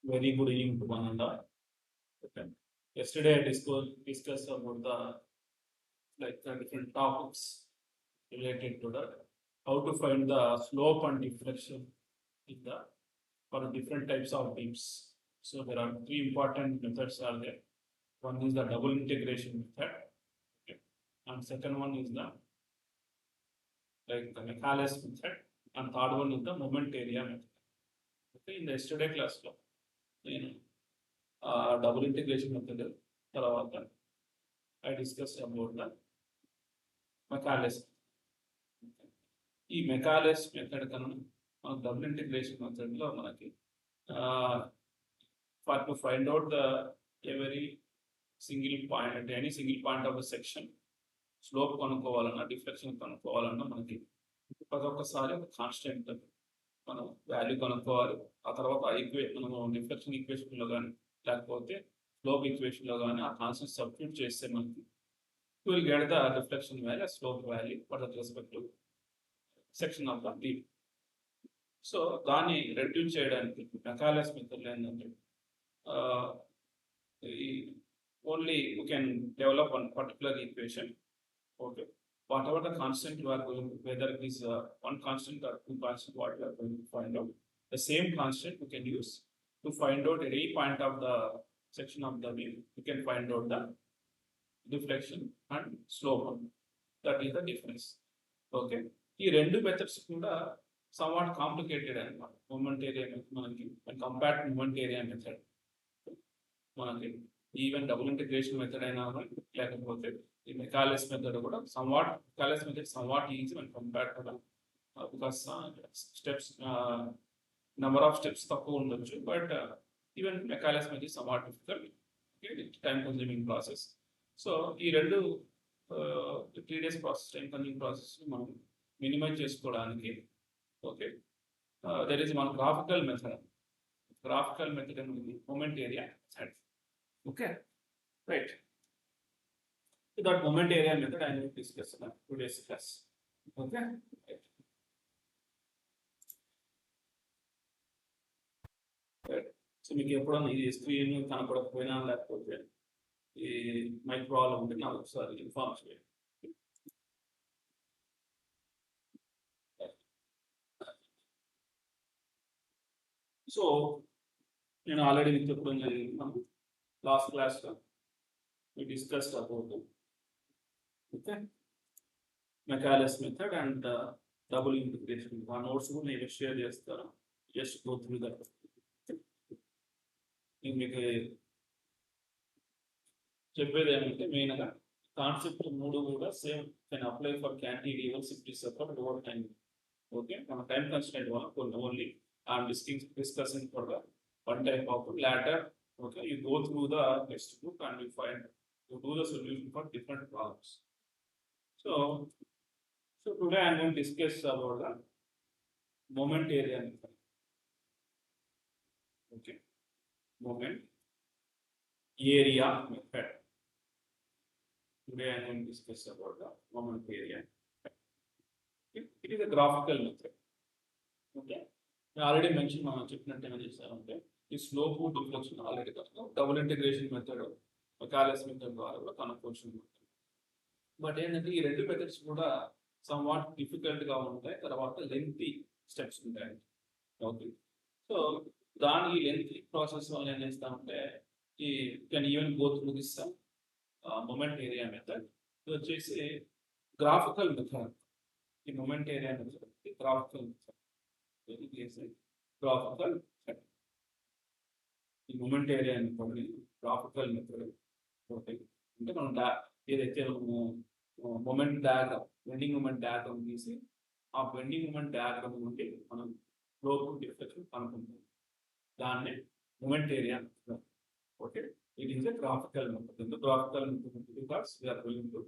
Very good evening to one and all. Okay. Yesterday I discussed about the different topics related to that. How to find the slope and deflection in the for different types of beams. So there are three important methods are there. One is the double integration method, okay. And second one is the Michaelis method, and third one is the moment area method. Okay, in the yesterday class, double integration method తర్వాత I discussed about the Michaelis. ఈ Macaulay's method కన్నా మన double integration మెథడ్లో మనకి for to find out the every single point అంటే any single point of the section slope కనుక్కోవాలన్నా deflection కనుక్కోవాలన్నా మనకి ప్రతి ఒక్కసారి ఒక కాన్స్టెంట్ మనం వాల్యూ కనుక్కోవాలి. ఆ తర్వాత మనము డిఫ్లెక్షన్ ఈక్వేషన్లో కానీ లేకపోతే స్లోప్ ఈక్వేషన్లో కానీ ఆ కాన్స్టెంట్ సబ్స్టిట్యూట్ చేస్తే మనకి will get the deflection value slope value for that respective section of the deep. So దాన్ని రెడ్యూస్ చేయడానికి మెకాలెస్ మెథడ్ ఏంటంటే only you can develop one particular equation. Okay, whatever the constant you are going to, whether it is one constant or two constant, what you are going to find out, the same constant you can use to find out at any point of the section of the beam. You can find out the deflection and slope. That is the difference. Okay, ఈ రెండు methods కూడా somewhat complicated అన్నమాట. Moment area మనకి compare to moment area method మనకి even double integration method అయినా లేకపోతే ఈ Macaulay's method కూడా Macaulay's method somewhat easy when compared to the because steps number of steps తక్కువ ఉండొచ్చు, but even Macaulay's method somewhat difficult, time consuming process. So ఈ రెండు TDS process, time consuming process మనం minimise చేసుకోవడానికి okay there is one graphical method అనేది moment area method. Okay, right. That moment area method I will discuss in today's class. Okay. Right. So మీకు ఎప్పుడన్నా ఇది screen కనపడకపోయినా లేకపోతే ఈ mic problem ఉంటే నాకు ఒకసారి ఇన్ఫార్మ్ చేయండి. సో నేను ఆల్రెడీ మీకు చెప్పడం జరిగింది లాస్ట్ క్లాస్లో we discussed about okay Michaelis method and double integration. ఆ నోట్స్ కూడా నేను షేర్ చేస్తాను, జస్ట్ గో త్రూ దట్. నేను మీకు చెప్పేది ఏమంటే మెయిన్గా కాన్సెప్ట్ మూడు కూడా same can apply for cantilever, simply support, over time. Okay, మన టైం కన్స్టెంట్ వల్ల కొన్ని only I'm discussing for the one type of later. Okay, you go through the textbook and you do the solution for different problems. So today I am going to discuss about the moment area method. Okay, moment area method. Today I am going to discuss about the moment area. It is a graphical method. Okay, I already mentioned మనం చెప్పినట్టు చేస్తారంటే ఈ slope deflection already double integration method, Macaulay's method ద్వారా కూడా కనుక్కోవచ్చు. But ఏంటంటే ఈ రెండు మెథడ్స్ కూడా సమ్వాట్ డిఫికల్ట్గా ఉంటాయి, తర్వాత లెంతీ స్టెప్స్ ఉంటాయి. ఓకే, సో దాని లెంతీ ప్రాసెస్ వల్ల ఏం చేస్తామంటే ఈ can even go through this moment area method. ఇది వచ్చేసి గ్రాఫికల్ మెథడ్. ఈ moment area method graphical method. Graphical ఈ మూమెంట్ ఏరియా అనుకోండి గ్రాఫికల్ మెథడ్. ఓకే, అంటే మనం ఏదైతే moment diagram, bending moment diagram తీసి ఆ బెండింగ్ మూమెంట్ డయాగ్రామ్ నుండి మనం స్లోప్ డిఫ్లెక్షన్ కనుక్కుంటాం, దాన్నే moment area. Okay, it is a graphical method. ఎందుకు graphical method? Because we are going to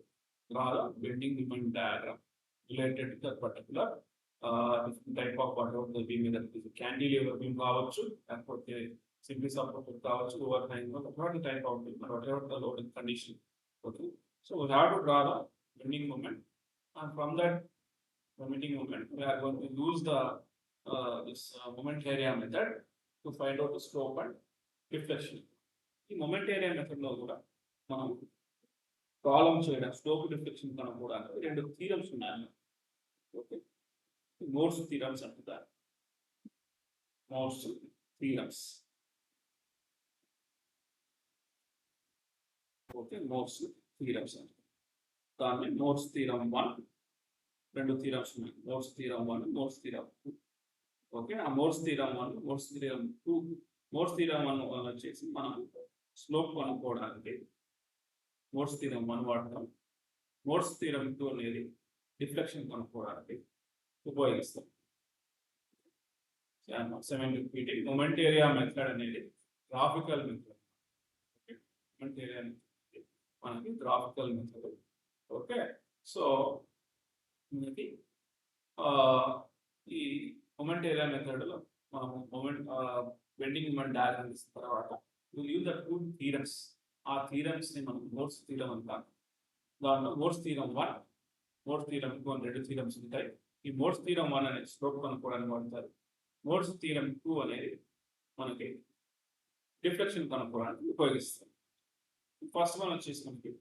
draw the bending moment diagram related to that particular type of water the beam. మీద cantilever beam కావచ్చు, లేకపోతే simply support కావచ్చు, over time, whatever type of whatever the loading condition. Okay, so we have to draw the bending moment, and from that bending moment we are going to use the this moment area method to find out the slope and deflection. ఈ moment area method లో కూడా మనం problem చేయడం slope deflection కనుక్కోవడానికి రెండు theorems ఉన్నాయి. Okay, Mohr's theorems అంటారు. Mohr's theorems. Okay, Mohr's theorems అంటారు. దాన్ని మోర్స్ థీరం 1, రెండు థీరమ్స్ ఉన్నాయి. Mohr's theorem 1, Mohr's theorem 2. Okay, ఆ Mohr's theorem 1, Mohr's theorem 2. Mohr's theorem 1 వచ్చేసి మనం స్లోప్ కనుక్కోవడానికి మోర్స్ థీరం 1 వాడతాం. మోర్స్ థీరం 2 అనేది డిఫ్లెక్షన్ కనుక్కోవడానికి ఉపయోగిస్తాం. సెవెంటీ మొమెంట్ ఏరియా మెథడ్ అనేది graphical method. Okay, moment area మనకి గ్రాఫికల్ మెథడ్. ఓకే, సో మనకి ఈ మొమెంట్ ఏరియా మెథడ్లో మనం బెండింగ్ మొమెంట్ డయాగ్రామ్ ఇచ్చిన తర్వాత will use the two theorems. ఆ థీరమ్స్ని మనం మోర్స్ థీరం అంటాం. దాంట్లో మోర్స్ థీరం 1, మోర్స్ థీరం 2 అని రెండు థీరమ్స్ ఉంటాయి. ఈ మోర్స్ థీరం 1 అనేది స్లోప్ కనుక్కోవడానికి వాడతారు. మోర్స్ థీరం 2 అనేది మనకి డిఫ్లెక్షన్ కనుక్కోవడానికి ఉపయోగిస్తారు. ఫస్ట్ వన్ వచ్చేసి మనకి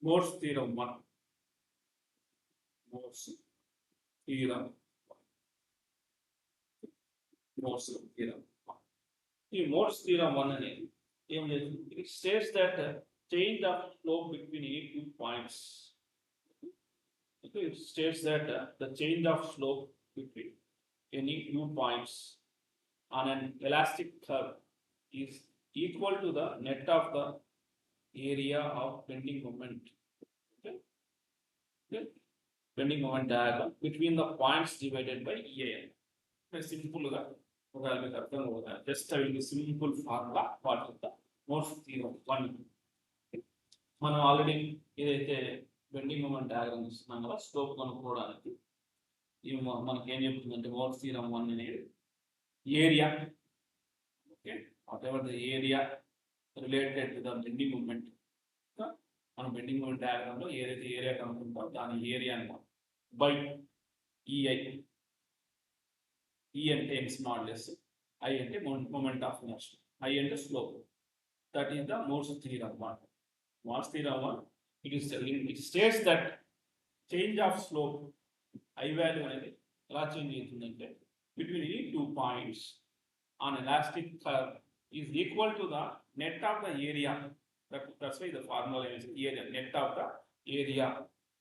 Mohr's theorem 1. Mohr's theorem 1. Mohr's theorem 1. ఈ మోర్స్ థీరం 1 అనేది ఏం చేస్తుంది? It states that change of slope between any two points. It states that the change of slope between any two points on an elastic curve is equal to the net of the area of bending moment. Okay? Okay? Bending moment diagram between the points divided by EAN. Simple ga just a simple formula. What is the Morse theorem 1? మనం already ఏదైతే bending moment diagram ఇస్తున్నాం కదా slope కనుక్కోవడానికి, ఇవి మనకి ఏం చెప్తుందంటే Morse theorem 1 అనేది area. Okay, whatever the area related to the bending moment. మనం బెండింగ్ మూమెంట్ డయాగ్రామ్లో ఏదైతే ఏరియా కనుక్కుంటామో దాని ఏరియా అంటాం బై ఈఐ. ఈ అంటే ఎన్స్ మాడ్యులస్, ఐ అంటే మూమెంట్ ఆఫ్ ఇనర్షియా, ఐ అంటే slope. That is the Mohr's theorem 1. Morse theorem 1, it states that change of slope I value అనేది ఎలా చేంజ్ అవుతుందంటే between any two points on elastic curve is equal to the net of the area. That's why the formula is area, net of the area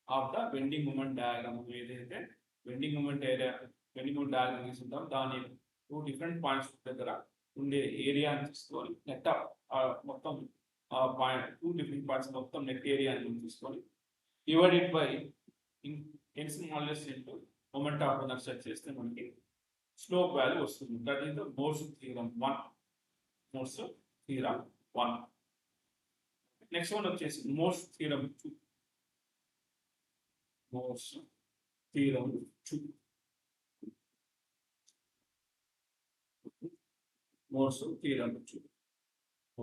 of the bending moment diagram. ఏదైతే bending moment area bending moment diagram తీసుకుంటాం దాని two different points దగ్గర ఉండే ఏరియాని తీసుకొని net of మొత్తం point two different points మొత్తం net area అని తీసుకొని divided by E's modulus into moment of inertia చేస్తే మనకి స్లోప్ వాల్యూ వస్తుంది. That is the Mohr's theorem 1. Mohr's theorem 1. Next one వచ్చేసి Mohr's theorem 2. Mohr's theorem 2. Mohr's theorem 2.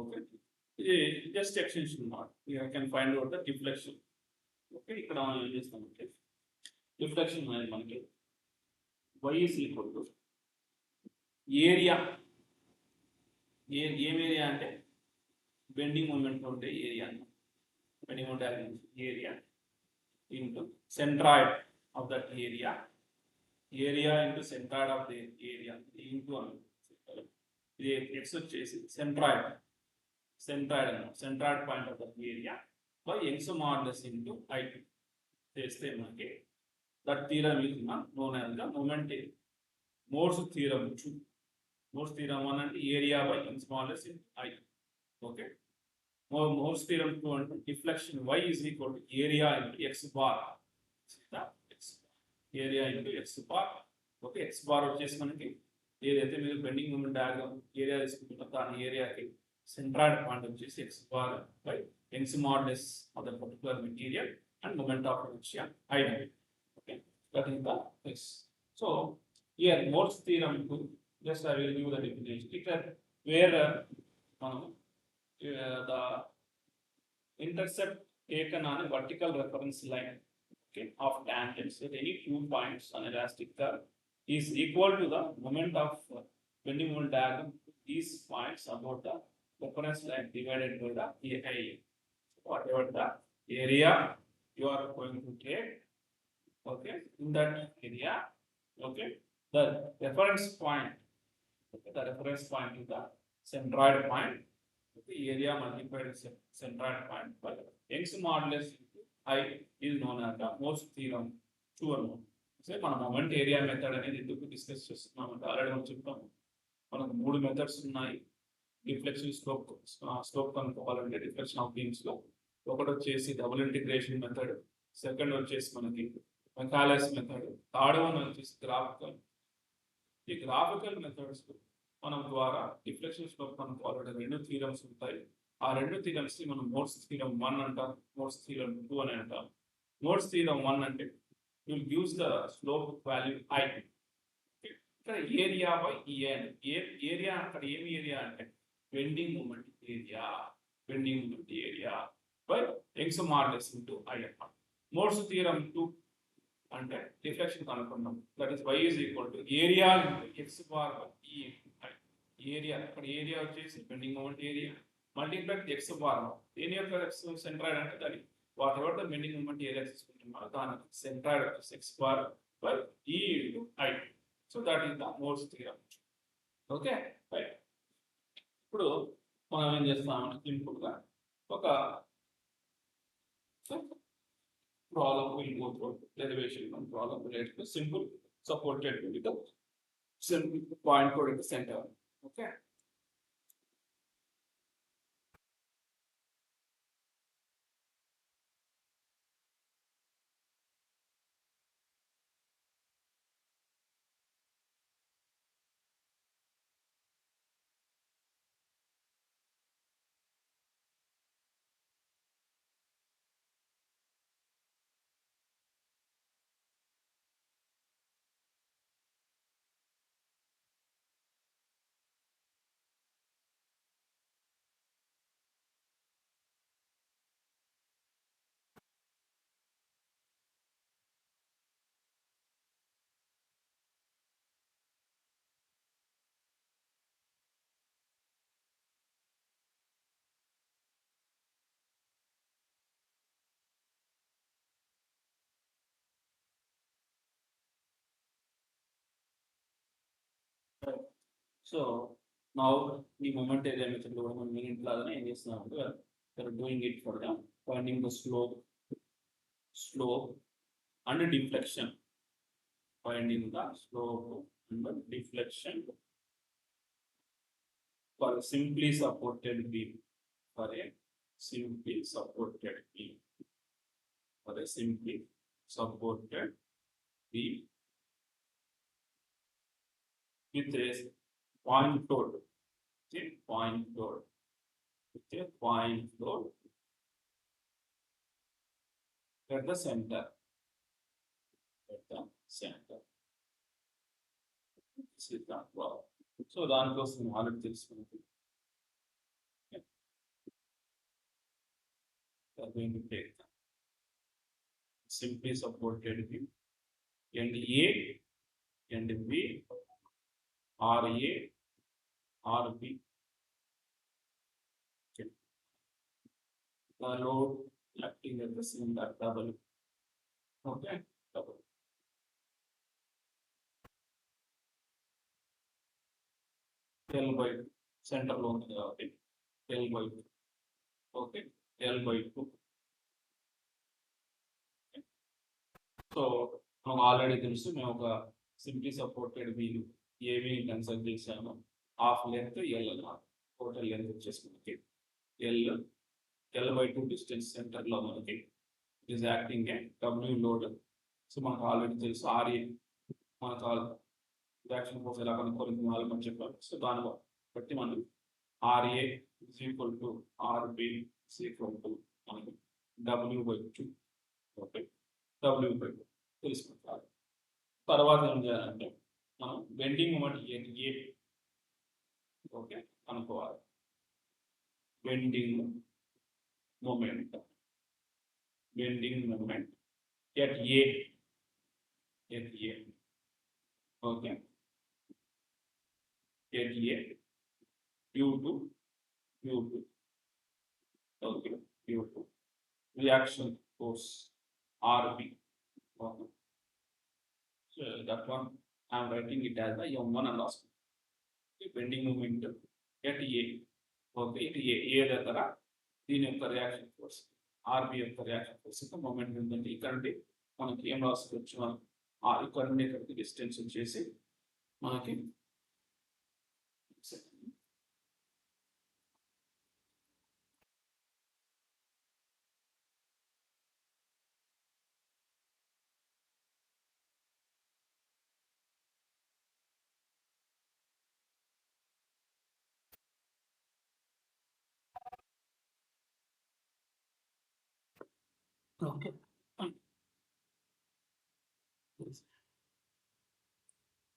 Okay, ఇది just extension మాట. I can find out the deflection. Okay, ఇక్కడ మనం ఏం చేస్తామంటే డిఫ్లెక్షన్ అనేది మనకి y is equal to area. ఏం ఏరియా అంటే బెండింగ్ మూమెంట్ ఉంటే area, bending moment area into centroid of that area, area into centroid of the area into ఇది ఎక్స్ వచ్చేసి centroid point of the area by x modulus into I చేస్తే మనకి that theorem is known as the moment Mohr's theorem 2. Mohr's theorem 1 అంటే area by x modulus into I. Okay, Mohr's theorem 2 అంటే deflection y is equal to area into x bar. Area into x bar. Okay, X bar వచ్చేసి మనకి ఏదైతే మీరు bending moment diagram area తీసుకుంటారో దాని ఏరియాకి centroid point వచ్చేసి x bar by young's modulus of the particular material and moment of inertia I. Okay, that is the x. So here Morse theorem 2, just I will give the definition where the intercept taken on a vertical reference line, okay, of tangents at any two points on elastic curve is equal to the moment of bending moment diagram these points about the reference line divided by the AI. Whatever the area you are going to take, okay, in that area, okay, the reference point, okay, the reference point is the centroid point, the area multiplied with centroid point by Young's modulus into I is known as the Morse theorem true. So మన moment area method అనేది ఎందుకు discuss చేస్తున్నామంటే already మనం చెప్తాము మనకు 3 methods ఉన్నాయి deflection slope కనుక్కోవాలంటే deflection of beams లో ఒకటి వచ్చేసి డబుల్ ఇంటిగ్రేషన్ మెథడ్, సెకండ్ వచ్చేసి మనకి మెకాలస్ మెథడ్, థర్డ్ వన్ వచ్చేసి గ్రాఫికల్. ఈ గ్రాఫికల్ మెథడ్స్ మనం ద్వారా డిఫ్లెక్షన్ స్లోప్ కనుక్కోవాలంటే 2 థీరమ్స్ ఉంటాయి. ఆ 2 థీరమ్స్ ని మనం మోర్స్ థీరం 1 అంటాం, మోర్స్ థీరం 2 అని అంటాం. మోర్స్ థీరం 1 అంటే will gives the slope value I. ఇక్కడ ఏరియా బై ఏరియా అక్కడ ఏమి ఏరియా అంటే bending moment area by x modulus into I అన్నమాట. మోర్స్ థియరం 2 అంటే డిఫ్లెక్షన్ కనుక్కున్నాం, that is y is equal to area into x bar by ఈ area. అక్కడ area వచ్చేసి bending moment area multiply x bar. దేని యొక్క X centroid అంటే దాని whatever the bending moment area తీసుకుంటున్నారో దానికి సెంట్రాయిడ్ వచ్చేసి x bar by e into I. So that is the Mohr's theorem. Okay right. ఇప్పుడు మనం ఏం చేస్తామంటే సింపుల్ గా ఒక problem we'll go through derivation from problem related to simple supported with the point load in the centre. Okay. So now the moment area method lo మనం minute లాగానే ఏం చేస్తున్నామంటే we're doing it for the finding the slope and deflection, finding the slope and the deflection for a simply supported beam, for a simply supported beam, for a simply supported beam with a point load, with a point load at the center, this is the problem. So దానికోసం already తెలుసుకున్నది going to take the simply supported beam and A and B RA RB. Okay. The load acting at the center W. Okay, W. L by center load L by 2. Okay, L by 2. Okay. So మనకు already తెలుసు మేము ఒక simply supported beam ఏవి consult చేసాము. Half length L అన్నమాట, total length వచ్చేసి మనకి L by 2 distance centre లో మనకి it is acting a W load. So మనకు ఆల్రెడీ తెలుసు ఆర్ఏ మనకు రియాక్షన్ ఫోర్స్ ఎలా కనుక్కోవాలి మనం చెప్పాలి. సో దాని బట్టి మనం RA is equal to RB is equal to మనకి W by 2. Okay, W by 2 తెలుసుకుంటారు. తర్వాత ఏం చేయాలంటే మనం బెండింగ్ మూమెంట్ ఏ ఓకే అనుకోవాలి. Bending moment at A okay, at A due to due to, okay, due to reaction force RB. Okay. So that one I am writing it as the M1 and also bending moment at A. Okay, it A దగ్గర దీని యొక్క reaction force RB యొక్క reaction force యొక్క moment ఉందంటే ఇక్కడ నుండి మనకి ఏం రాసుకోవచ్చు ఇక్కడ నుండి ఇక్కడికి డిస్టెన్స్ వచ్చేసి మనకి okay.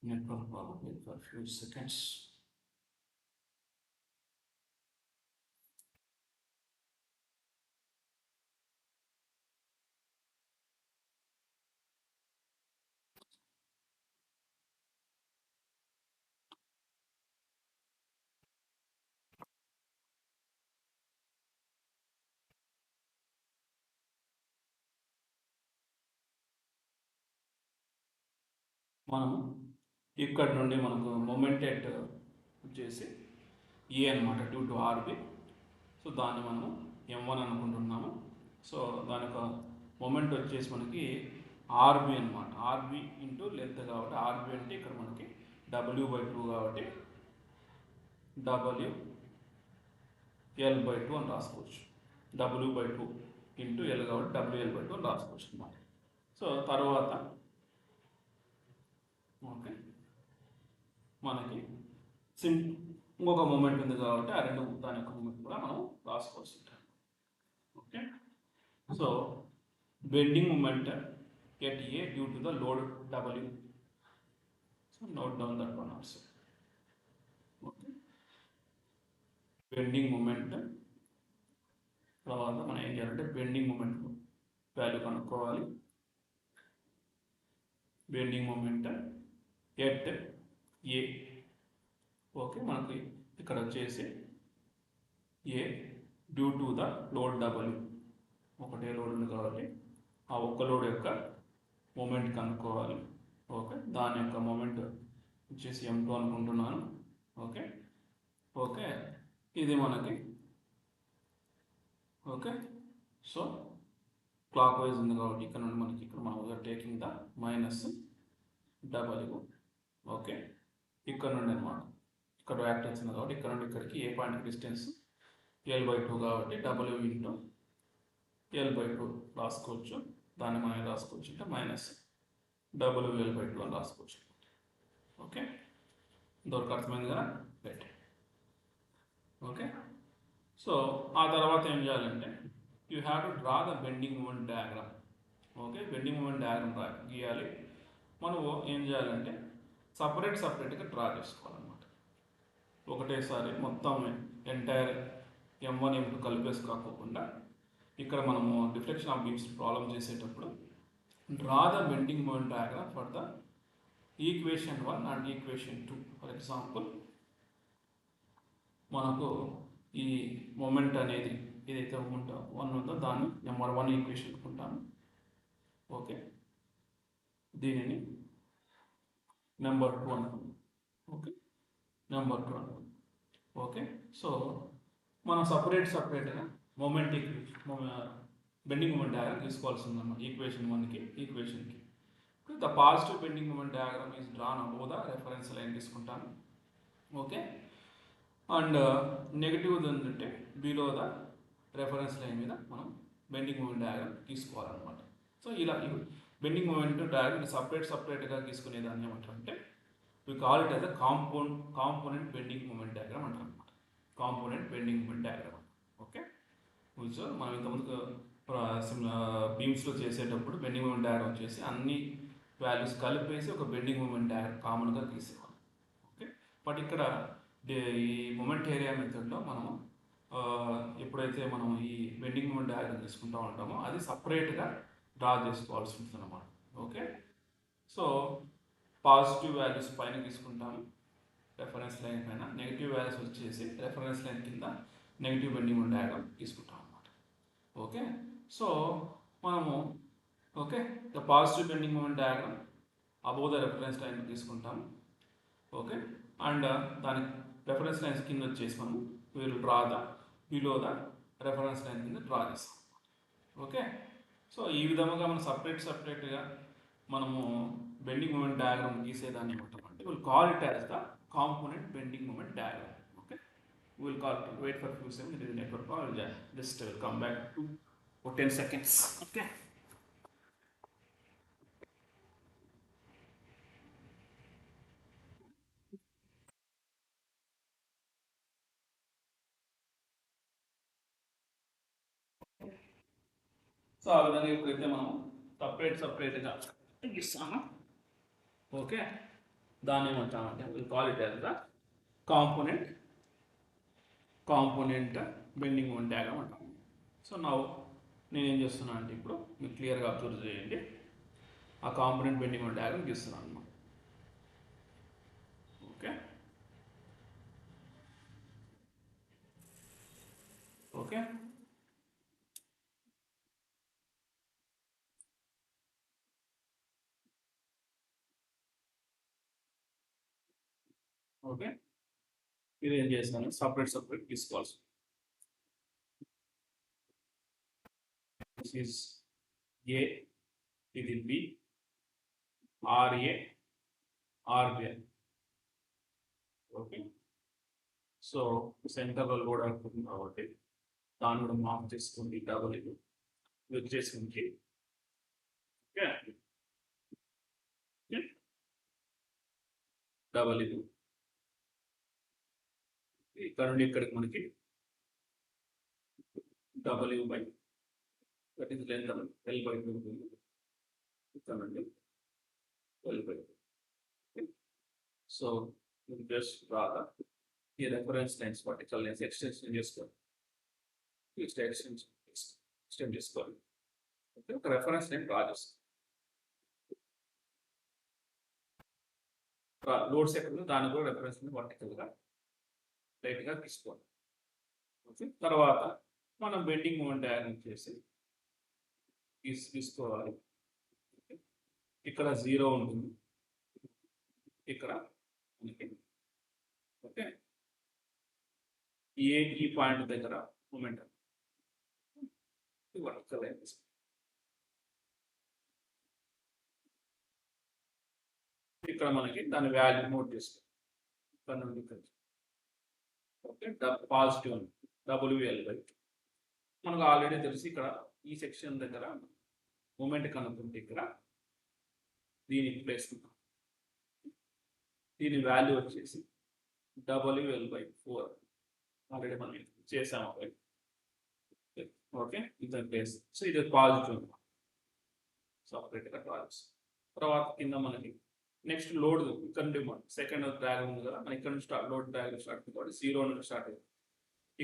Network problem. Wait for a few seconds. మనం ఇక్కడ నుండి మనకు మొమెంటెడ్ వచ్చేసి ఏ అనమాట డ్యూ టు ఆర్బి. సో దాన్ని మనము M1 అనుకుంటున్నాము. సో దాని యొక్క మొమెంట్ వచ్చేసి మనకి ఆర్బి అనమాట. ఆర్బి ఇంటూ లెంత్ కాబట్టి ఆర్బి అంటే ఇక్కడ మనకి W/2 కాబట్టి WL/2 అని రాసుకోవచ్చు. W/2 ఇంటూ L కాబట్టి WL/2 అని రాసుకోవచ్చు అనమాట. సో తర్వాత ఓకే మనకి ఇంకొక మూమెంట్ ఉంది కాబట్టి ఆ రెండు దాని యొక్క మూమెంట్ కూడా మనం రాసుకోవచ్చు. Okay so bending moment at A due to the load W. So note down that one also. Okay bending moment తర్వాత మనం ఏం చేయాలంటే బెండింగ్ మూమెంట్ వాల్యూ కనుక్కోవాలి. Bending moment at A. Okay మనకి ఇక్కడ వచ్చేసి A due to the load W. ఒకటే load ఉంది కాబట్టి ఆ ఒక్క లోడ్ యొక్క మూమెంట్ కనుక్కోవాలి. ఓకే దాని యొక్క మూమెంట్ వచ్చేసి M2 అనుకుంటున్నాను. ఓకే ఓకే ఇది మనకి ఓకే సో క్లాక్ వైజ్ ఉంది కాబట్టి ఇక్కడ నుండి మనకి ఇక్కడ మనం taking the minus W. Okay ఇక్కడ నుండి అనమాట ఇక్కడ యాక్ట్ వచ్చింది కాబట్టి ఇక్కడ నుండి ఇక్కడికి ఏ పాయింట్ డిస్టెన్స్ L/2 కాబట్టి W ఇంటూ L/2 రాసుకోవచ్చు. దాన్ని మనం రాసుకోవచ్చు అంటే మైనస్ WL/2 అని రాసుకోవచ్చు. ఓకే ఇంతవరకు అర్థమైంది కదా రైట్. ఓకే సో ఆ తర్వాత ఏం చేయాలంటే you have to draw the bending moment diagram. Okay bending moment diagram గీయాలి. మనము ఏం చేయాలంటే సపరేట్గా డ్రా చేసుకోవాలన్నమాట. ఒకటేసారి మొత్తం ఎంటైర్ M1 M2 కలిపేసి కాకుండా ఇక్కడ మనము డిఫ్లెక్షన్ ఆఫ్ బీమ్స్ ప్రాబ్లం చేసేటప్పుడు draw the bending moment diagram for the equation 1 and equation 2. For example మనకు ఈ మూమెంట్ అనేది ఏదైతే మూమెంట్ 1 ఉందో దాన్ని నెంబర్ 1 ఈక్వేషన్ అనుకుంటాను. ఓకే దీనిని నెంబర్ 2 అనుకుంటాం. ఓకే నెంబర్ 2 అనుకుంటాం. ఓకే సో మనం సపరేట్గా మూమెంట్ బెండింగ్ మూమెంట్ డయాగ్రామ్ తీసుకోవాల్సి ఉందన్నమాట. ఈక్వేషన్ 1కి ఈక్వేషన్కి the positive bending moment diagram is drawn above the reference line తీసుకుంటాను. ఓకే అండ్ నెగిటివ్ ఏంటంటే బిలో ద రెఫరెన్స్ లైన్ మీద మనం బెండింగ్ మూమెంట్ డయాగ్రామ్ తీసుకోవాలన్నమాట. సో ఇలా బెండింగ్ మూమెంట్ డయాగ్రామ్ సపరేట్గా తీసుకునేదాన్ని ఏమంటారంటే we call it as a component bending moment diagram అంటారు అనమాట. Component bending moment diagram. Okay so మనం ఇంతకుముందు బీమ్స్లో చేసేటప్పుడు బెండింగ్ మూమెంట్ డయాగ్రామ్ చేసి అన్ని వాల్యూస్ కలిపేసి ఒక బెండింగ్ మూమెంట్ డయాగ్రామ్ కామన్గా గీసేవాళ్ళం. ఓకే బట్ ఇక్కడ ఈ మూమెంట్ ఏరియా మెథడ్లో మనము ఎప్పుడైతే మనం ఈ బెండింగ్ మూమెంట్ డయాగ్రామ్ తీసుకుంటూ ఉంటామో అది సపరేట్గా డ్రా చేసుకోవాల్సి ఉంటుంది అన్నమాట. ఓకే సో పాజిటివ్ వాల్యూస్ పైన తీసుకుంటాము రెఫరెన్స్ లైన్ పైన, నెగిటివ్ వాల్యూస్ వచ్చేసి రెఫరెన్స్ లైన్ కింద నెగిటివ్ బెండింగ్ మూమెంట్ డయాగ్రామ్ తీసుకుంటాం అన్నమాట. ఓకే, సో మనము okay the positive bending moment diagram above the reference line తీసుకుంటాం. ఓకే, అండ్ దాని రెఫరెన్స్ లైన్స్ కింద వచ్చేసి మనం వీళ్ళు draw the below the reference line కింద డ్రా చేస్తాం. ఓకే, సో ఈ విధముగా మనం సపరేట్గా మనము బెండింగ్ మూమెంట్ డయాగ్రామ్ గీసేదాన్ని ఏమంటామంటే we'll call it as the component bending moment diagram. Okay, we'll call it, wait for few seconds, it is network call, just we'll come back to 10 seconds. Okay, so ఆ విధంగా ఇప్పుడైతే మనం సపరేట్గా ఇస్తాము. Okay, దాన్ని ఏమంటామంటే we'll call it as the component bending moment diagram అంటాము. So నా నేనేం చేస్తున్నాను అంటే ఇప్పుడు మీరు క్లియర్గా అబ్జర్వ్ చేయండి, ఆ కాంపోనెంట్ బెండింగ్ మూమెంట్ డయాగ్రామ్ గీస్తున్నాను అన్నమాట. ఓకే, ఓకే, ఓకే, మీరు ఏం చేస్తాను సపరేట్ తీసుకోవాల్సి. దిస్ ఈజ్ ఏ, ఇది B, RA, RB. Okay, so సెంటర్లో లోడ్ అవుతుంది కాబట్టి దాన్ని కూడా మార్క్ చేసుకోండి. డబుల్ ఇది వచ్చేసింది. ఓకే, డబుల్ ఇది ఇక్కడ నుండి ఇక్కడికి మనకి W by that is length L/2 ఉంటుంది. ఇక్కడ నుండి L/2. సో జస్ట్ రాగా ఈ reference lines vertical lines extension చేసుకోవాలి. ఎక్స్టెండ్ చేసుకోవాలి. ఓకే, ఒక రెఫరెన్స్ లైన్ డ్రా చేసుకోవాలి. లోడ్స్ ఎక్కడ ఉందో దాని కూడా రెఫరెన్స్ లైన్ వర్టికల్గా లైట్గా తీసుకోవాలి. ఓకే, తర్వాత మనం బెండింగ్ మూమెంట్ డయాగ్రామ్ చేసి తీసుకోవాలి. ఇక్కడ 0 ఉంటుంది, ఇక్కడ మనకి ఓకే ఈ పాయింట్ దగ్గర మూమెంట్ వర్టికల్ లైన్. ఇక్కడ మనకి దాని వాల్యూ నోట్ చేసుకోవాలి. ఇక్కడ నుండి ఇక్కడ ఓకే పాజిటివ్ WL/2 మనకు ఆల్రెడీ తెలిసి ఇక్కడ ఈ సెక్షన్ దగ్గర మూమెంట్ కనుక్కుంటే ఇక్కడ దీనికి ప్లేస్ దీని వాల్యూ వచ్చేసి WL/4 ఆల్రెడీ మనం చేసాము. ఓకే, ఇది ప్లేస్. సో ఇది పాజిటివ్ సపరేట్గా డ్రాస్. తర్వాత కింద మనకి నెక్స్ట్ లోడ్ ఇక్కడ నుండి సెకండ్ డ్రాగ్ ఉంది కదా, మన ఇక్కడ నుంచి లోడ్ డ్రాగ్ స్టార్ట్ అవుతుంది కాబట్టి 0 నుండి స్టార్ట్ అవుతుంది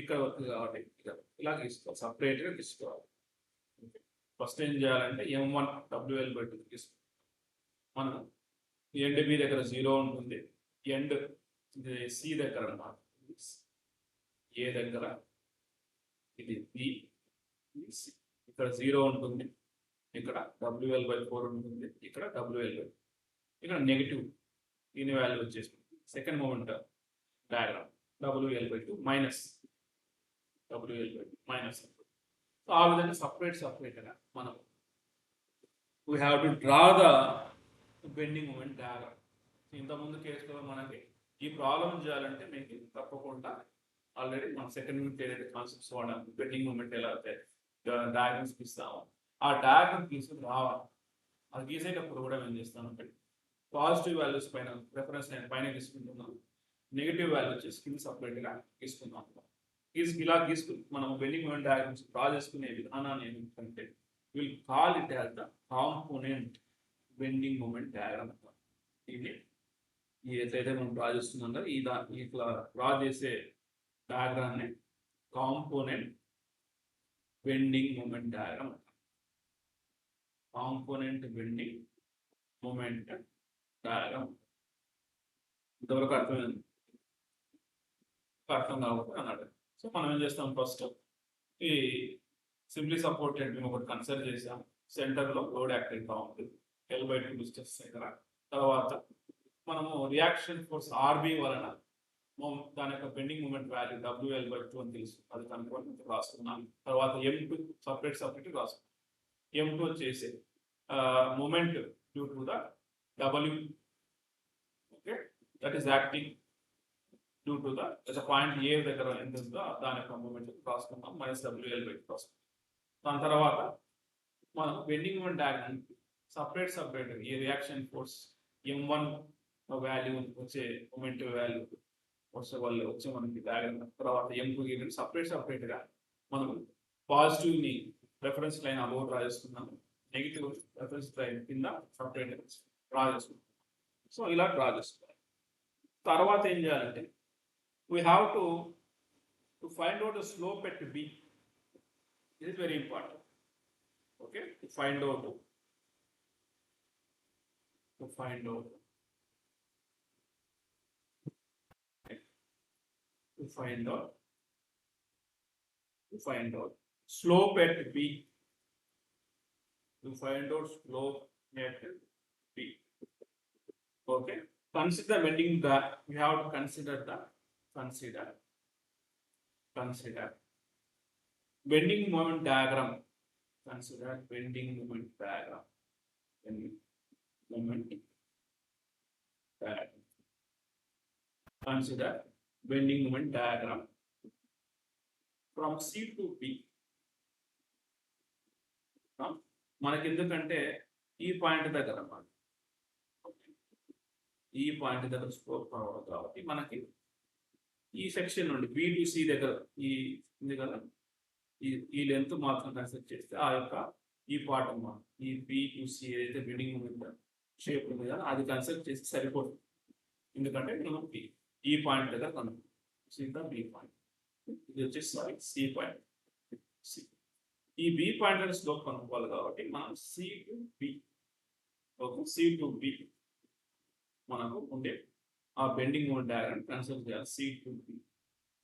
ఇక్కడ వరకు కాబట్టి ఇలా తీసుకోవాలి, సపరేట్గా తీసుకోవాలి. ఫస్ట్ ఏం చేయాలంటే M1 WL/2 తీసుకోవాలి. మనం ఎండ్ బి దగ్గర 0 ఉంటుంది, ఎండ్ సి దగ్గర అన్నమాట, ఏ దగ్గర ఇది బి, ఇక్కడ 0 ఉంటుంది, ఇక్కడ WL/4 ఉంటుంది, ఇక్కడ WL/2, ఇక్కడ నెగిటివ్ దీని వాల్యూ వచ్చేసి second moment diagram WL/2 minus WL/2 minus. So ఆ విధంగా సపరేట్గా మనం we have to draw the bending moment diagram. ఇంతకుముందు కేసులో మనకి ఈ ప్రాబ్లం చేయాలంటే మీకు తప్పకుండా ఆల్రెడీ మన సెకండ్ యూనిట్ ఏదైతే కాన్సెప్ట్స్ వాడాలి, బెండింగ్ మూమెంట్ ఎలా అయితే డయాగ్రామ్స్ గీస్తామో ఆ డయాగ్రామ్ గీసుకుని రావాలి. అది గీసేటప్పుడు కూడా ఏం చేస్తామంటే పాజిటివ్ వాల్యూస్ పైన రెఫరెన్స్ లైన్ పైన తీసుకుంటున్నాం, నెగిటివ్ వాల్యూ వచ్చేసి కింద సపరేట్గా తీసుకుందాం. ఇలా తీసుకుని మనం బెండింగ్ మూమెంట్ డయాగ్రామ్స్ డ్రా చేసుకునే విధానాన్ని ఏమిటంటే will call it as the component bending moment diagram. ఇది ఏదైతే మనం డ్రా చేస్తున్నాం కదా, ఇట్లా డ్రా చేసే డయాగ్రామ్ని component bending moment diagram. Component bending moment diagram. ఇంతవరకు అర్థం కాకపోతే అన్నాడు. సో మనం ఏం చేస్తాం, ఫస్ట్ ఈ సింప్లీ సపోర్టెడ్ మేము ఒకటి కన్సిడర్ చేసాం. సెంటర్లో లోడ్ యాక్ట్ అవుతా ఉంటుంది, L/2 డిస్టెన్స్ దగ్గర. తర్వాత మనము రియాక్షన్ ఫోర్స్ ఆర్బి వలన దాని యొక్క బెండింగ్ మూమెంట్ వాల్యూ WL/2 అని తెలుసు, అది కనుక్కొని రాసుకున్నాం. తర్వాత M2 సపరేట్ రాసుకున్నాం. M2 వచ్చేసి moment due to the W, okay, that is acting due to the point A దగ్గర ఎంత ఉందో దాని యొక్క మూమెంట్ రాసుకున్నాం, -WL/2 రాసుకున్నాం. దాని తర్వాత మనం బెండింగ్ మూమెంట్ డయాగ్రామ్ సపరేట్ ఈ రియాక్షన్ ఫోర్స్ M1 వాల్యూ వచ్చే మూమెంట్ వాల్యూ వచ్చే మనకి డయాగ్రామ్. తర్వాత M2 సపరేట్గా మనం పాజిటివ్ని రెఫరెన్స్ లైన్ అబౌవ్ డ్రా చేసుకున్నాము, నెగిటివ్ రెఫరెన్స్ లైన్ కింద సపరేట్ డ్రా చేసుకున్నాం. సో ఇలా డ్రా చేసుకోవాలి. తర్వాత ఏం చేయాలంటే we have to find out the slope at B. This is very important. Okay, to find out slope at B. To find out slope at B. Okay, consider bending the, we have to consider bending moment diagram. Consider bending moment diagram. Consider bending moment diagram from C to B. మనకి ఎందుకంటే ఈ point దగ్గర scope కావాలి కాబట్టి మనకి ఈ section నుండి B to C దగ్గర ఈ ఉంది కదా, ఈ లెంత్ మాత్రం కన్సిడర్ చేస్తే ఆ యొక్క ఈ పార్ట్ అన్నమాట, ఈ B to C ఏదైతే బెండింగ్ మూమెంట్ షేప్ ఉంది కదా అది కన్సిడర్ చేసి సరిపోతుంది. ఎందుకంటే మనం ఈ పాయింట్ దగ్గర కనుక్కుంటాం, B పాయింట్, ఇది వచ్చేసి C పాయింట్. ఈ B పాయింట్ దగ్గర స్లోప్ కనుక్కోవాలి కాబట్టి మనం C to B, okay, C to B మనకు ఉండే ఆ బెండింగ్ మూమెంట్ డయాగ్రామ్ కన్సిడర్ చేయాలి. C to B,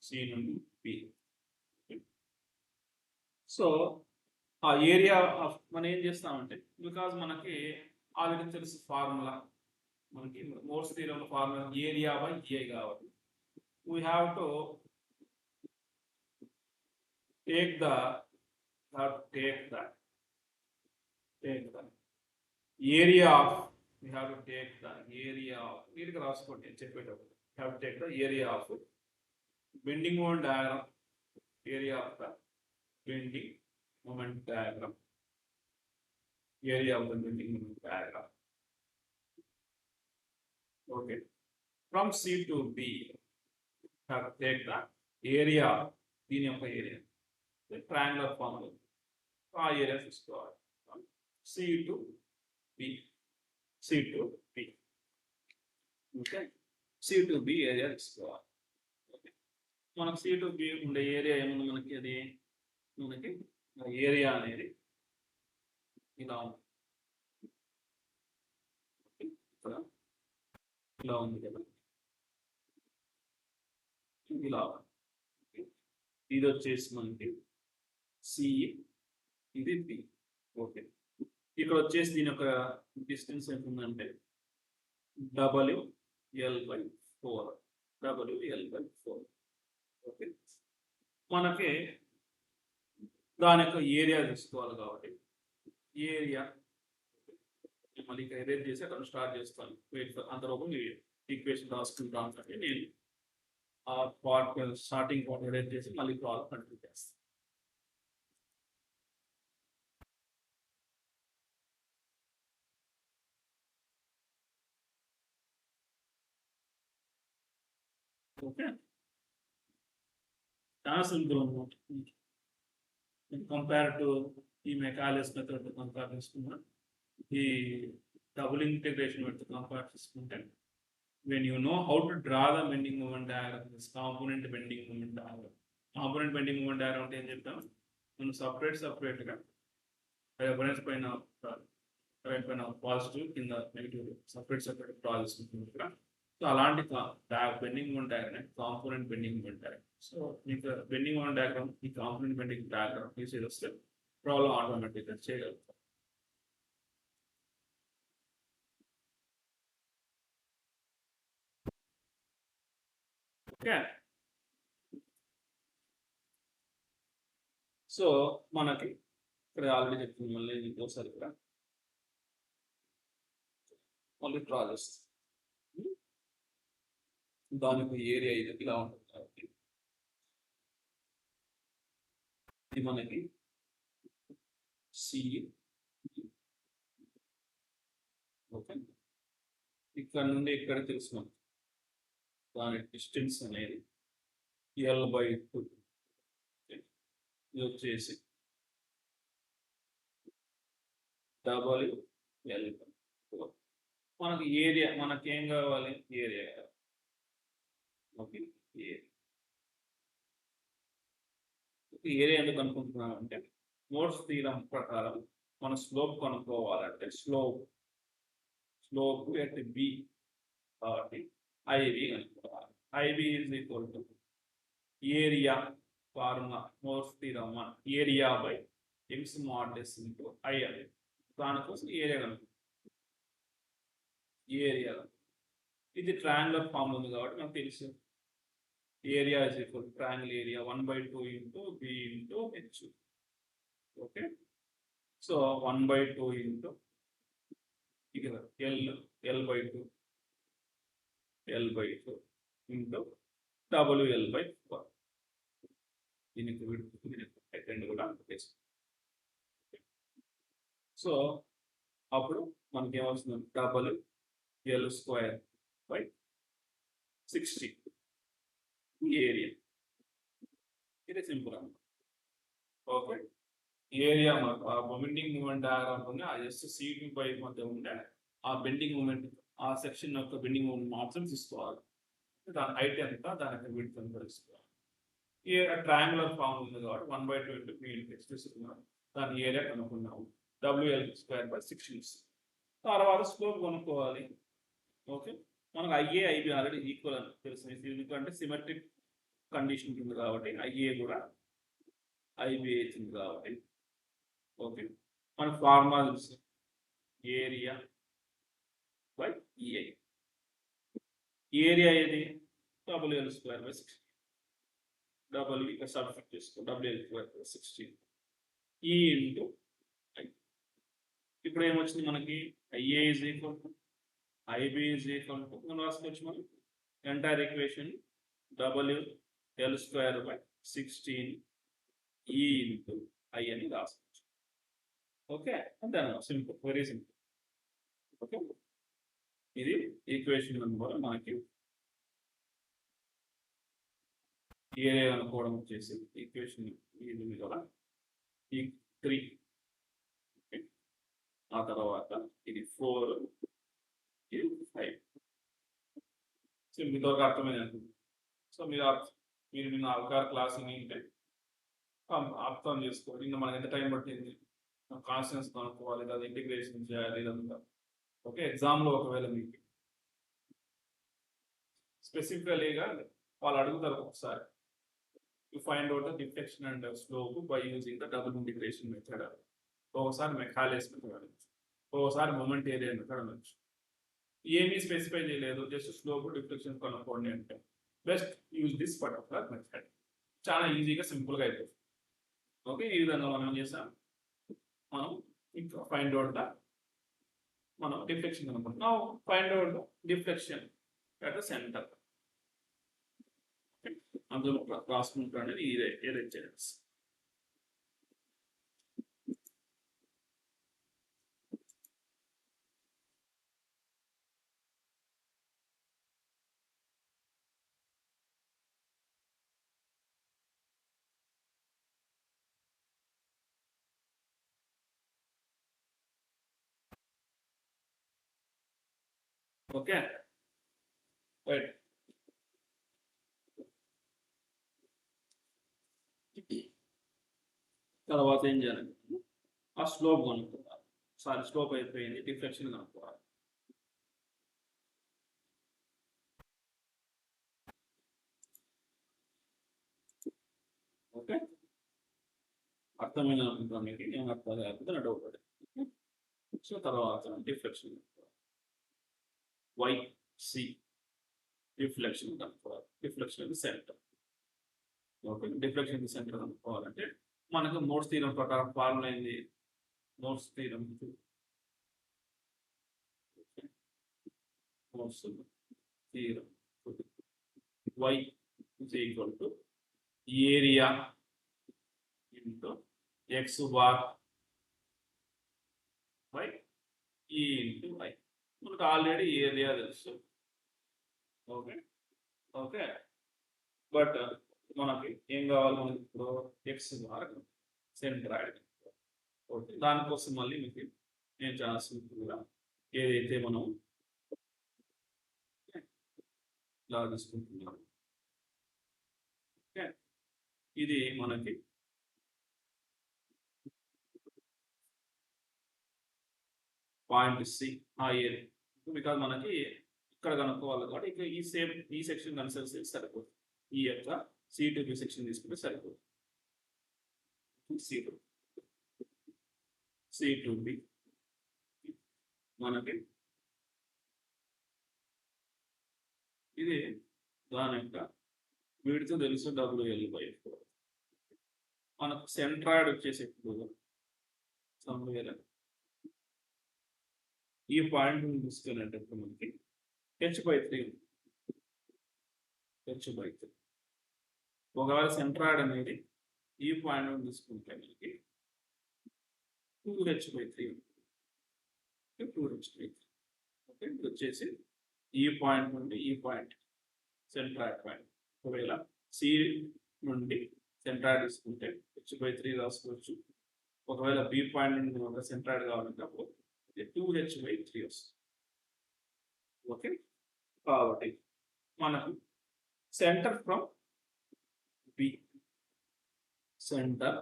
C నుండి B. సో ఆ ఏరియా ఆఫ్ మనం ఏం చేస్తామంటే, బికాజ్ మనకి ఆల్రెడీ తెలుసు ఫార్ములా, మనకి Mohr's theorem formula area by A కాబట్టి we have to take the area of, we have to take the area of, నీట్గా రాసుకోండి చెప్పేటప్పుడు, we have to take the area of bending moment diagram, area of the bending moment diagram, area of the bending moment diagram. Okay, from C to B have to take the area, దీని యొక్క area triangular form లో ఆ area తీసుకోవాలి. C to B, okay, C to B area తీసుకోవాలి. Okay, మనకు C to B ఉండే area ఏముంది మనకి, అది మనకి ఏరియా అనేది ఇలా ఉంది, ఇక్కడ ఇలా ఉంది కదా, ఇలా ఇది వచ్చేసి మనకి C, ఇది B. ఓకే, ఇక్కడ వచ్చేసి దీని యొక్క డిస్టెన్స్ ఎంత ఉందంటే WL/4. ఓకే, మనకి దాని యొక్క ఏరియా తీసుకోవాలి కాబట్టి ఏరియా మళ్ళీ ఇక్కడ ఎరేజ్ చేసి అక్కడ స్టార్ట్ చేస్తాను. అంతలోపు మీరు ఈక్వేషన్ రాసుకుంటాను అంటే నేను ఆ పార్ట్ స్టార్టింగ్ పార్ట్ ఎరేజ్ చేసి మళ్ళీ ప్రాబ్లం కంటిన్యూ చేస్తాను. ఓకే, చాలా సింపుల్ అనమాట. కంపేర్ టు ఈ మెకాలిస్ మెథడ్ కంపేర్ చేసుకున్నా, ఈ డబుల్ ఇంటిగ్రేషన్ మెథడ్ కంపేర్ చేసుకుంటే, when you know how to draw the bending moment diagram, this component bending moment diagram, అంటే ఏం చెప్తాం, మనం సపరేట్గా రెఫరెన్స్ పైన పాజిటివ్ కింద నెగిటివ్ సపరేట్ డ్రా చేసుకుంటున్నాం. సో అలాంటి bending moment diagram component bending moment diagram. So మీకు బెండింగ్ మూమెంట్ డయాగ్రామ్, ఈ కాంపోనెంట్ బెండింగ్ డయాగ్రామ్ యూస్ చేస్తే ప్రాబ్లం ఆటోమేటిక్గా చేయగలుగుతాం. ఓకే, సో మనకి ఇక్కడ ఆల్రెడీ చెప్తుంది, మళ్ళీ ఇంకోసారి ఇక్కడ మళ్ళీ డ్రా చేస్తాం. దానికి ఏరియా ఇది ఇలా ఉంటుంది కాబట్టి ఇది మనకి సి. ఓకే, ఇక్కడ నుండి ఇక్కడ తెలుసు మనకి దాని డిస్టెన్స్ అనేది L/2. ఇది వచ్చేసి WL. మనకి ఏరియా, మనకి ఏం కావాలి, ఏరియా కావాలి. ఓకే, ఏరియా ఎందుకు అనుకుంటున్నాం అంటే మోర్స్ థీరం ప్రకారం మన స్లోప్ కనుక్కోవాలంటే స్లోప్ ఎట్ బి కాబట్టి ఐబి కనుక్కోవాలి. IB is equal to area formula Mohr's theorem area by x modulus into I అని. దానికోసం ఏరియా కనుక్కుంటాం. ఏరియా ఇది ట్రయాంగులర్ ఫామ్ ఉంది కాబట్టి మనకు తెలుసు area is equal triangle area 1/2 into B into H. Okay, so 1/2 into ఇక్కడ L/2 ఇంటూ WL/4. దీనికి రెండు కూడా సో అప్పుడు మనకి ఏమవుతుంది, WL²/60 ఏరియా. ఇది సింపుల్ అన్నమాట. ఓకే, ఏరియా మనకు ఆ బెండింగ్ మూమెంట్ డయాగ్రామ్ ఉంది, ఆ జస్ట్ C2 పై మధ్య ఉండే ఆ బెండింగ్ మూమెంట్, ఆ సెక్షన్ యొక్క బెండింగ్ మూమెంట్ మాత్రం తీసుకోవాలి. దాని హైట్ ఎంత, దానికి విడ్త్ ఎంత తీసుకోవాలి. ఈ ట్రయాంగులర్ ఫామ్ ఉంది కాబట్టి 1/2 ఇంటూ బి ఇంటూ హెచ్ తీసుకున్నాం. దాని ఏరియా కనుక్కున్నాము, WL²/60. తర్వాత స్లోప్ కొనుక్కోవాలి. ఓకే, మనకు ఐఏ ఐబి ఆల్రెడీ ఈక్వల్ అని తెలుసు, ఎందుకంటే సిమెట్రిక్ కండిషన్ ఉంది కాబట్టి ఐఏ కూడా ఐబి అవుతుంది కాబట్టి. ఓకే, మన ఫార్ములా తెలుసు, ఏరియా బై ఈఐ. ఏరియా ఏది, WL²/60. డబుల్ ఇక్కడ సబ్స్టిట్యూట్ చేసుకో, WL²/60 ఈ ఇంటూ ఐ. ఇప్పుడు ఏమొచ్చింది మనకి, IA is equal to IB is equal to మనం రాసుకోవచ్చు మనం ఎంటైర్ ఈక్వేషన్ WL²/16 ఈ ఇంటూ ఐ అని రాసుకోవచ్చు. ఓకే, అంతే అన్నమాట, సింపుల్, వెరీ సింపుల్. ఓకే, ఇది ఈక్వేషన్ నెంబర్ మనకి ఏరియా అనుకోవడం వచ్చేసి ఈక్వేషన్ ఇది కదా, ఈ 3. ఓకే, ఆ తర్వాత ఇది 4, ఇది 5. సో మీతో అర్థమైంది అనుకుంటుంది. సో మీరు నిన్న అవగాహన క్లాస్ వింటే అర్థం చేసుకోవాలి. నిన్న మనకి ఎంత టైం పట్టింది, కాన్స్టెంట్స్ కనుక్కోవాలి, లేదా ఇంటిగ్రేషన్ చేయాలి ఇదంతా. ఓకే, ఎగ్జామ్లో ఒకవేళ మీకు స్పెసిఫికలీగా వాళ్ళు అడుగుతారు ఒకసారి, to find out the deflection and slope by using the double integration method. ఒకసారి మెకాలేస్ మెథడ్ అనొచ్చు, ఒకసారి మొమెంట్ ఏరియా మెథడ్ అనొచ్చు. ఏమీ స్పెసిఫై చేయలేదు, జస్ట్ స్లోప్ డిఫ్లెక్షన్ కనుక్కోండి అంటే best use this particular method. చాలా ఈజీగా సింపుల్గా అయిపోతుంది. ఓకే, ఈ విధంగా మనం ఏం చేసాం, మనం ఇంకా ఫైండ్ అవుట్ ద మనం డిఫ్లెక్షన్ అనుకుంటున్నాం. Find out the deflection at the centre. అందులో రాసుకుంటా అనేది ఏదైతే చేయాల్సి. Okay, right. తర్వాత ఏం చేయాలంటే ఆ స్లోప్ కనుక్కోవాలి. సారీ, స్లోప్ అయిపోయింది, డిఫ్లెక్షన్ కనుక్కోవాలి. ఓకే, అర్థమైన మీకు ఏం అర్థం కాకపోతే నా డౌట్ పడే. సో తర్వాత డిఫ్లెక్షన్ YC డిఫ్లెక్షన్ కనుక్కోవాలి. Deflection centre. Okay, deflection centre కనుక్కోవాలంటే మనకు మోర్స్ థీరం ప్రకారం ఫార్ములా ఏంది? Mohr's theorem Mohr's theorem Y is equal to area into X bar by E into Y. మనకు ఆల్రెడీ ఏరియా తెలుసు. Okay okay, but మనకి ఏం కావాలి? మనకి ఇప్పుడు X బార్ సెంట్రాయిడ్. ఓకే, దానికోసం మళ్ళీ మీకు నేను చాలా సింపుల్గా ఏదైతే మనం ఇలా తీసుకుంటున్నాము. ఓకే, ఇది మనకి పాయింట్ సి ఆ ఏరియా, బికాజ్ మనకి ఇక్కడ కనుక్కోవాలి కాబట్టి ఇక్కడ ఈ సెక్షన్ కన్సిడర్ చేసి సరిపోతుంది. ఈ యొక్క C2B సెక్షన్ తీసుకుంటే సరిపోతుంది. C2B మనకి ఇది దాని యొక్క వీడితో తెలుసు WL/4. మనకు సెంట్రాయిడ్ వచ్చేసి ఇప్పుడు సమ్వేర్ ఈ పాయింట్ తీసుకునేటప్పుడు మనకి H/3 H/3. ఒకవేళ సెంట్రాయిడ్ అనేది ఈ పాయింట్ తీసుకుంటే మనకి 2H/3 2H/3. ఓకే, ఇది వచ్చేసి ఈ పాయింట్ నుండి ఈ పాయింట్ సెంట్రాయిడ్ పాయింట్. ఒకవేళ సి నుండి సెంట్రాయిడ్ తీసుకుంటే H/3 రాసుకోవచ్చు. ఒకవేళ బి పాయింట్ నుండి ఒక సెంట్రాయిడ్ కావాలంటే అప్పుడు 2H/3 వస్తుంది. ఓకే, కాబట్టి మనకు centre from B, centre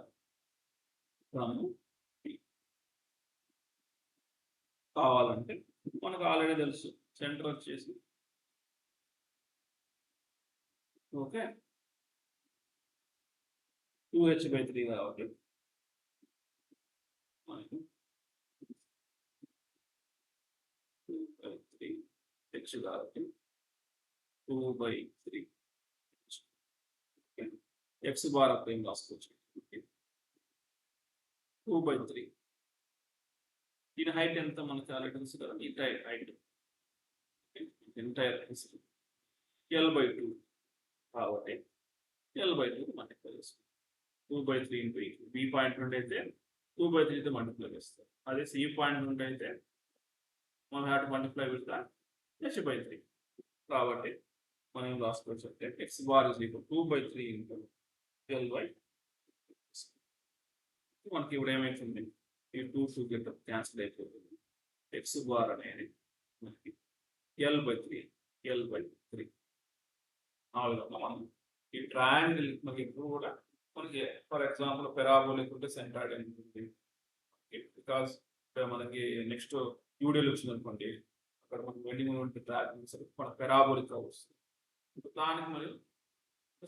from B కావాలంటే మనకు ఆల్రెడీ తెలుసు సెంటర్ వచ్చేసి ఓకే 2H/3 కాబట్టి మనకు 2/3 H కాబట్టి 2/3 X బార్ అప్పుడు ఏం రాసుకోవచ్చు? 2/3. దీని హైట్ ఎంత మనకు ఆల్రెడీ తెలుసు కదా, ఎంటైర్ హైట్ ఎంటైర్ L/2 కాబట్టి L/2 మల్టిప్లై చేస్తాం. 2/3 ఇంటూ బి పాయింట్ నుండి అయితే 2/3తో మల్టిప్లై చేస్తాం. అదే సి పాయింట్ నుండి అయితే మనం have to multiply with H/3. కాబట్టి మనం ఏం రాసుకోవచ్చు అంటే X bar is equal 2/3 into L/. మనకి ఇప్పుడు ఏమైతుంది? ఈ 2 గెట్ క్యాన్సిల్ అయిపోతుంది. X బార్ అనేది మనకి L/3 ఆ విధంగా మనం ఈ ట్రయాంగిల్ మనకి ఇప్పుడు కూడా మనకి ఫర్ ఎగ్జాంపుల్ పెరాబోలిక్ ఉంటే సెంట్రాయిడ్ ఉంటుంది. బికాస్ మనకి నెక్స్ట్ యూడిఎల్ వచ్చింది అనుకోండి, అక్కడ మనకి వెండింగ్ మూమెంట్ ట్రాక్ మన పెరాబోలిక్ వస్తుంది. దానికి మరి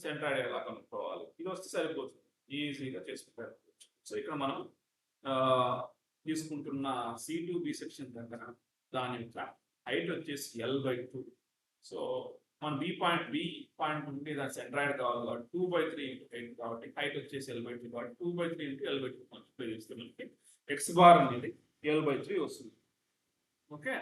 సెంట్రాయిడ్ ఎలా కనుక్కోవాలి? ఇది వస్తే సరిపోతుంది, ఈజీగా చేసుకుంటారు. సో ఇక్కడ మనం తీసుకుంటున్న C2B సెక్షన్ దగ్గర దాని యొక్క హైట్ వచ్చేసి L/2. సో మన బి పాయింట్ నుండి దాని సెంట్రాయిడ్ కావాలి కాబట్టి 2/3 ఇంటూ హైట్ కాబట్టి హైట్ వచ్చేసి L/2 కాబట్టి 2/3 ఇంటూ L/2 మల్టిప్లై చేస్తే మనకి X బార్ అనేది L/3 వస్తుంది. ఓకే,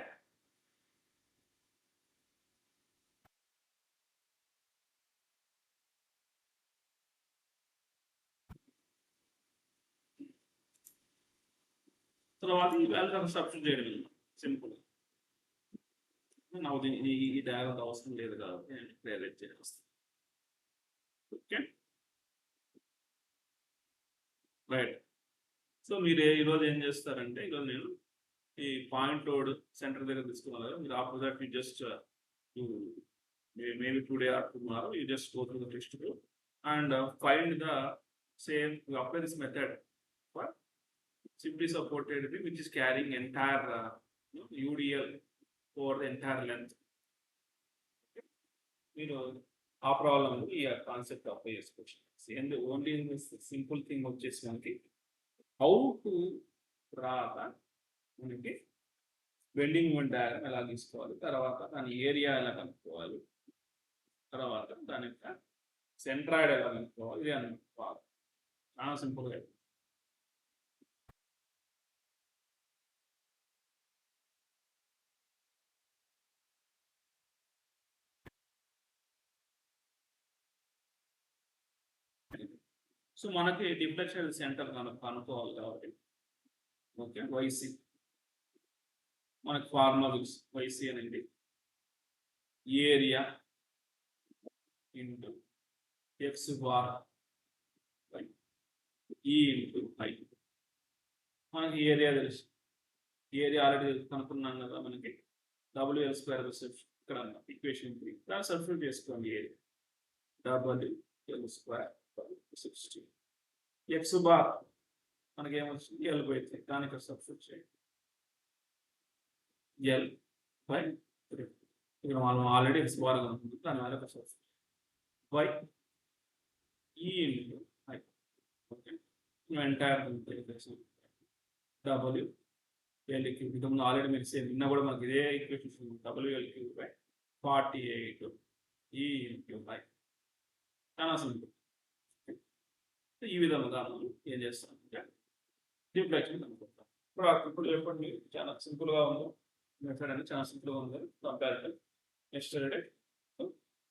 తర్వాత ఈ వాల్యూ సబ్స్టిట్యూట్ చేయడం సింపుల్. నాకు ఈ డయాగ్రామ్ అవసరం లేదు కాబట్టి నేను క్లియర్ చేస్తాను. Okay right. సో మీరు ఈరోజు ఏం చేస్తారంటే, ఈరోజు నేను ఈ పాయింట్ లోడ్ సెంటర్ దగ్గర తీసుకున్నాను కదా, మీరు after that you just maybe today or tomorrow you just go through the textbook and find the same, you apply this method for simply supported beam which is carrying entire UDL over the entire length. మీరు ఆ problem ఈ concept apply చేసుకోవచ్చు. and the only simple thing వచ్చేసి మనకి how to draw మనకి bending moment diagram ఎలా తీసుకోవాలి, తర్వాత దాని ఏరియా ఎలా కనుక్కోవాలి, తర్వాత దాని యొక్క సెంట్రాయిడ్ ఎలా కనుక్కోవాలి, ఇది అనుకోవాలి. చాలా సింపుల్గా. సో మనకి డిఫ్లెక్షన్ సెంటర్ కనుక్కోవాలి కాబట్టి ఓకే వైసీ మనకి ఫార్ములా తెలుసు. వైసీ అనేది area into x bar by E into I. మనకి ఏరియా తెలుసు, ఏరియా ఆల్రెడీ కనుక్కున్నాం కదా, మనకి డబ్ల్యూఎల్ స్క్వేర్ ఇక్కడ ఈక్వేషన్ 3 దాన్ని సబ్స్టిట్యూట్ చేసుకోండి. Area WL square 60 X bar మనకి ఏమొచ్చింది ఎల్ బై 3, దానికి సబ్స్టిట్యూట్ చేయండి ఎల్ బై 3. ఇక్కడ మనం ఆల్రెడీ ఎక్స్ బార్ కనుక్కుంటుంది, దాని వల్ల substitute by E into I. Okay entire W L cube ఇంతకుముందు ఆల్రెడీ మీరు సేమ్ నిన్న కూడా మనకి ఇదే ఈక్వేషన్ డబ్ల్యూఎల్ క్యూబ్ బై 48 ఈ ఇంటూ ఐ. చాలా సింపుల్. ఈ విధంగా మనం ఏం చేస్తామంటే డిఫ్లెక్షన్ కనుక్కుంటాం. ఇప్పుడు చెప్పండి, చాలా సింపుల్గా ఉంది మెథడ్ అనేది, చాలా సింపుల్గా ఉంది కంపారిటివ్. నెక్స్ట్ డే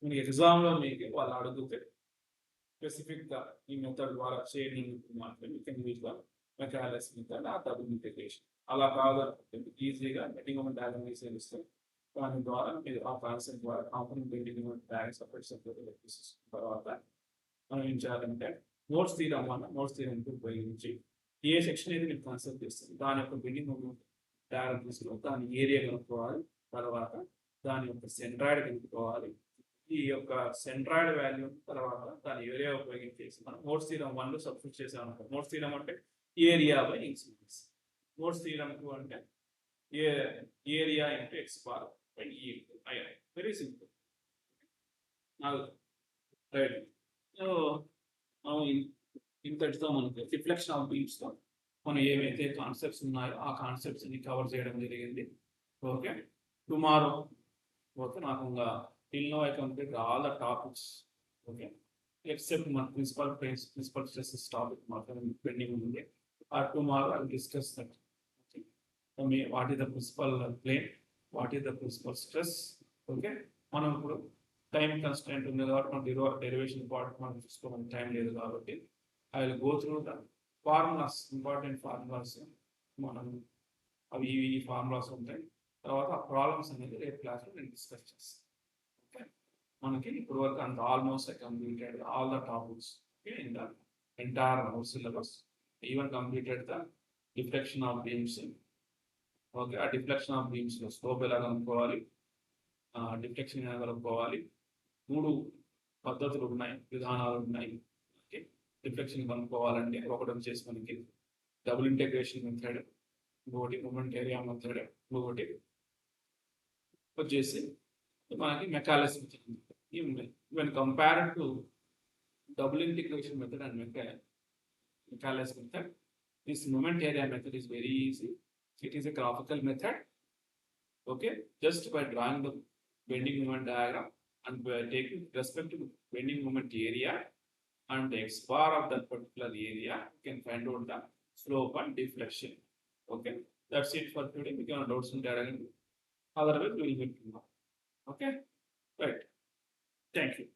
మీకు ఎగ్జామ్లో మీకు వాళ్ళు అడిగితే స్పెసిఫిక్గా ఈ మెథడ్ ద్వారా చేయడం మాత్రం మెకానిక్స్ మెథడ్ ఆ డబుల్ ఇంటిగ్రేషన్ అలా కాదనుకుంటే ఈజీగా బెండింగ్ మూమెంట్ డయాగ్రామ్ వేసేస్తే దాని ద్వారా మీరు ఆ కాన్సెప్ట్ ద్వారా component bending moment diagram separate తీసుకున్న తర్వాత మనం ఏం చేయాలంటే నోట్స్ థీరం వల్ల నోట్స్ థీరం ఉపయోగించి ఏ సెక్షన్ అయితే మీరు కన్సిడర్ చేస్తుంది దాని యొక్క బెండింగ్ మూమెంట్ డయాగ్రామ్ తీసుకుని దాని ఏరియా కనుక్కోవాలి, తర్వాత దాని యొక్క సెంట్రాయిడ్ కనుక్కోవాలి, ఈ యొక్క సెంట్రాయిడ్ వాల్యూ తర్వాత దాని ఏరియా ఉపయోగించేసి మనం నోట్స్ థీరం 1 సబ్స్టిట్యూట్ చేసామనుకో. నోట్స్ థీరం అంటే area by incidence, notes theorem 2 అంటే area into x bar by E into I. Very simple. Right. ఇంతటితో మనకి రిఫ్లెక్షన్ ఆఫ్ బీమ్స్తో మనం ఏవైతే కాన్సెప్ట్స్ ఉన్నాయో ఆ కాన్సెప్ట్స్ని కవర్ చేయడం జరిగింది. ఓకే, టుమారో ఓకే నాకు ఇంకా till now I complete all the topics. Okay, except మన ప్రిన్సిపల్ స్ట్రెసెస్ టాపిక్ మాత్రం పెండింగ్ ఉంది. Tomorrow I discuss that. Okay, what is the principal plane, what is the principal stress. Okay, మనం ఇప్పుడు time constant ఉంది కాబట్టి మనం derivation part మనం చూసుకోవడానికి టైం లేదు కాబట్టి I will go through the formulas, important formulas. మనం అవి ఈ ఫార్ములాస్ ఉంటాయి. తర్వాత ఆ ప్రాబ్లమ్స్ అనేది రేపు క్లాస్లో నేను డిస్కస్ చేస్తాను. ఓకే, మనకి ఇప్పుడు వరకు అంత almost I completed all the topics in the entire our syllabus, even completed the deflection of beams. Okay, ఆ డిఫ్లెక్షన్ ఆఫ్ బీమ్స్లో స్కోప్ ఎలా కనుక్కోవాలి, డిఫ్లెక్షన్ ఎలా కనుక్కోవాలి, 3 పద్ధతులు ఉన్నాయి, విధానాలు ఉన్నాయి. ఓకే, రిఫ్లెక్షన్ కనుక్కోవాలంటే ఒకటి వచ్చేసి మనకి డబుల్ ఇంటిగ్రేషన్ మెథడ్, ఇంకొకటి మూమెంట్ ఏరియా మెథడ్, ఇంకొకటి వచ్చేసి మనకి Macaulay's method. Even compared to double integration method and Macaulay's method, this moment area method is very easy. It is a graphical method. Okay, just by drawing the bending moment diagram and by taking respect to the bending moment area and the x bar of that particular area, you can find out the slope and deflection. Okay, that's it for today. We can download some diagram. Otherwise, we will meet tomorrow. Okay, right. Thank you.